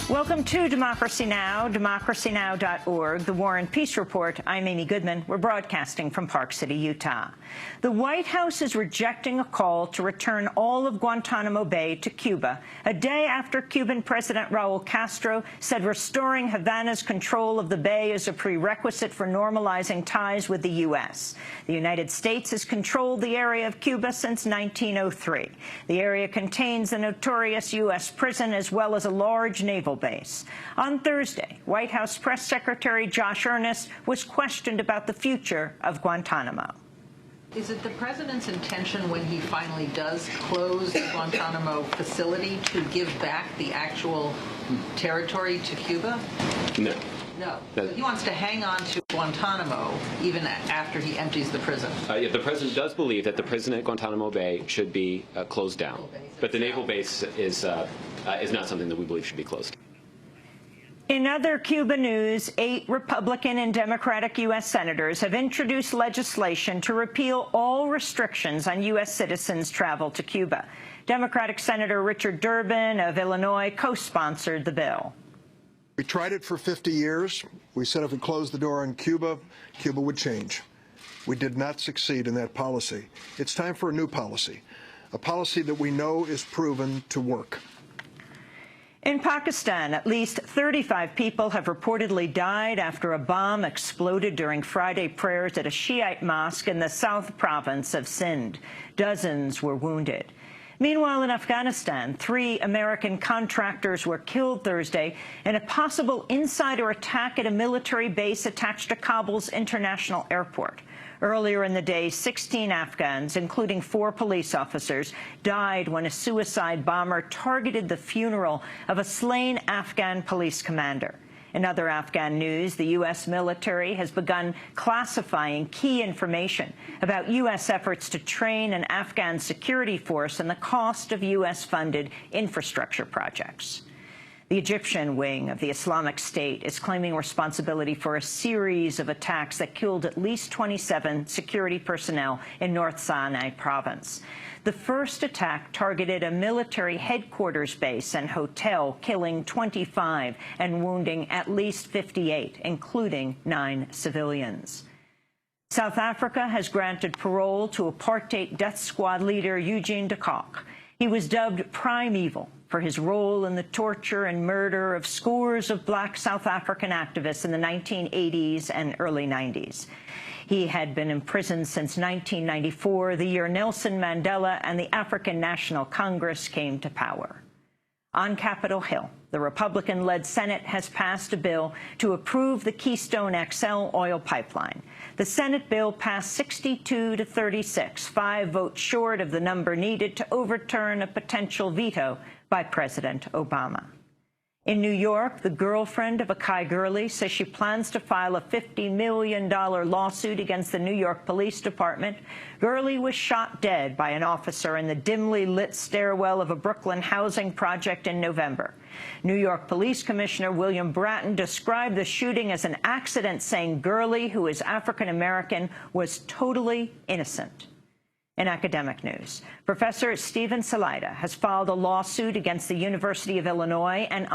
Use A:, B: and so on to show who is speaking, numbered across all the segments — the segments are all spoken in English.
A: Welcome to Democracy Now!, democracynow.org, the War and Peace Report. I'm Amy Goodman. We're broadcasting from Park City, Utah. The White House is rejecting a call to return all of Guantanamo Bay to Cuba, a day after Cuban President Raul Castro said restoring Havana's control of the bay is a prerequisite for normalizing ties with the U.S. The United States has controlled the area of Cuba since 1903. The area contains a notorious U.S. prison as well as a large naval base. On Thursday, White House Press Secretary Josh Earnest was questioned about the future of Guantanamo.
B: Is it the president's intention when he finally does close the Guantanamo facility to give back the actual territory to Cuba?
C: No.
B: No. So he wants to hang on to Guantanamo even after he empties the prison.
C: Yeah, the president does believe that the prison at Guantanamo Bay should be closed down, but the naval base is not something that we believe should be closed.
A: In other Cuba news, 8 Republican and Democratic U.S. senators have introduced legislation to repeal all restrictions on U.S. citizens' travel to Cuba. Democratic Senator Richard Durbin of Illinois co-sponsored the bill.
D: We tried it for 50 years. We said if we closed the door on Cuba, Cuba would change. We did not succeed in that policy. It's time for a new policy, a policy that we know is proven to work.
A: In Pakistan, at least 35 people have reportedly died after a bomb exploded during Friday prayers at a Shiite mosque in the South province of Sindh. Dozens were wounded. Meanwhile, in Afghanistan, 3 American contractors were killed Thursday in a possible insider attack at a military base attached to Kabul's international airport. Earlier in the day, 16 Afghans, including 4 police officers, died when a suicide bomber targeted the funeral of a slain Afghan police commander. In other Afghan news, the U.S. military has begun classifying key information about U.S. efforts to train an Afghan security force and the cost of U.S.-funded infrastructure projects. The Egyptian wing of the Islamic State is claiming responsibility for a series of attacks that killed at least 27 security personnel in North Sinai province. The first attack targeted a military headquarters base and hotel, killing 25 and wounding at least 58, including 9 civilians. South Africa has granted parole to apartheid death squad leader Eugene Kock. He was dubbed Primeval for his role in the torture and murder of scores of black South African activists in the 1980s and early 90s. He had been imprisoned since 1994, the year Nelson Mandela and the African National Congress came to power. On Capitol Hill, the Republican-led Senate has passed a bill to approve the Keystone XL oil pipeline. The Senate bill passed 62 to 36, 5 votes short of the number needed to overturn a potential veto by President Obama. In New York, the girlfriend of Akai Gurley says she plans to file a $50 million lawsuit against the New York Police Department. Gurley was shot dead by an officer in the dimly lit stairwell of a Brooklyn housing project in November. New York Police Commissioner William Bratton described the shooting as an accident, saying Gurley, who is African-American, was totally innocent. In academic news, Professor Stephen Salaita has filed a lawsuit against the University of Illinois and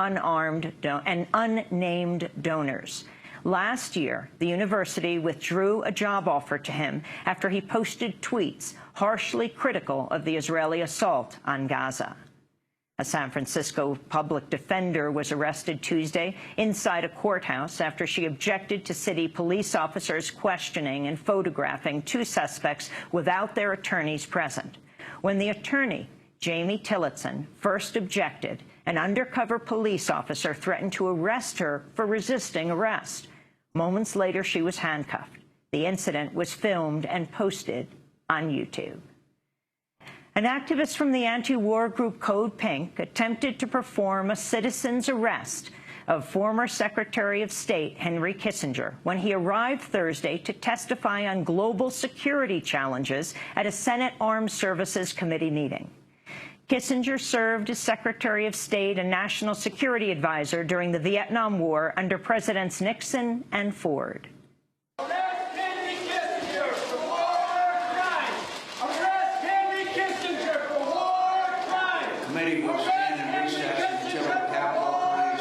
A: unnamed donors. Last year, the university withdrew a job offer to him after he posted tweets harshly critical of the Israeli assault on Gaza. A San Francisco public defender was arrested Tuesday inside a courthouse after she objected to city police officers questioning and photographing 2 suspects without their attorneys present. When the attorney, Jamie Tillotson, first objected, an undercover police officer threatened to arrest her for resisting arrest. Moments later, she was handcuffed. The incident was filmed and posted on YouTube. An activist from the anti-war group CodePink attempted to perform a citizen's arrest of former Secretary of State Henry Kissinger when he arrived Thursday to testify on global security challenges at a Senate Armed Services Committee meeting. Kissinger served as Secretary of State and National Security Advisor during the Vietnam War under Presidents Nixon and Ford.
E: Committee will stand in recess until the Capitol Police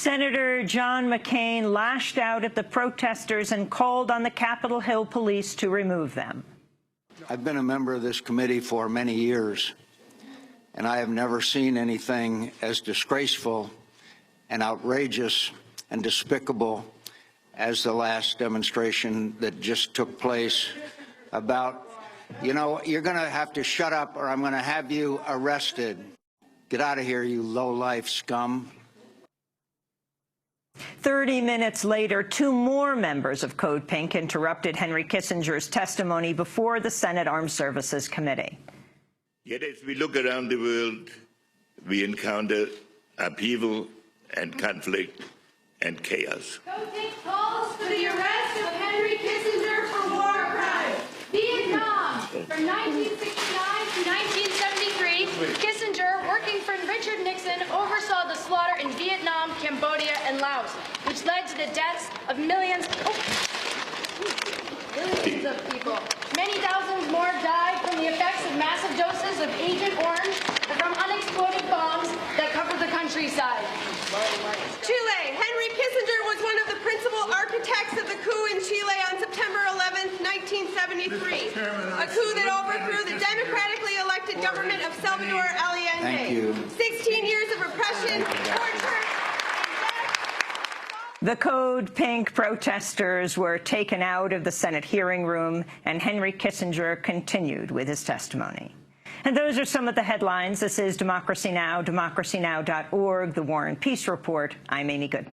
A: Senator John McCain lashed out at the protesters and called on the Capitol Hill police to remove them.
E: I've been a member of this committee for many years, and I have never seen anything as disgraceful and outrageous and despicable as the last demonstration that just took place about, you know, you're going to have to shut up or I'm going to have you arrested. Get out of here, you low-life scum.
A: 30 minutes later, two more members of CodePink interrupted Henry Kissinger's testimony before the Senate Armed Services Committee.
F: Yet as we look around the world, we encounter upheaval and conflict and chaos.
G: CodePink calls for the arrest of Henry Kissinger for war crimes. Vietnam, from 1969 to 1973, Kissinger, working for Richard Nixon, oversaw the slaughter in Vietnam, Cambodia, and Laos, which led to the deaths of millions of people. Many thousands more died from the effects of massive doses of Agent Orange and from unexploded bombs that covered the countryside.
H: Chile. Henry Kissinger was one of the principal architects of the coup in Chile on September 11, 1973. A coup that overthrew the democratically elected government of Salvador Allende.
E: Thank you.
H: 16 years of repression, torture,
A: The CodePink protesters were taken out of the Senate hearing room, and Henry Kissinger continued with his testimony. And those are some of the headlines. This is Democracy Now!, democracynow.org, The War and Peace Report. I'm Amy Good.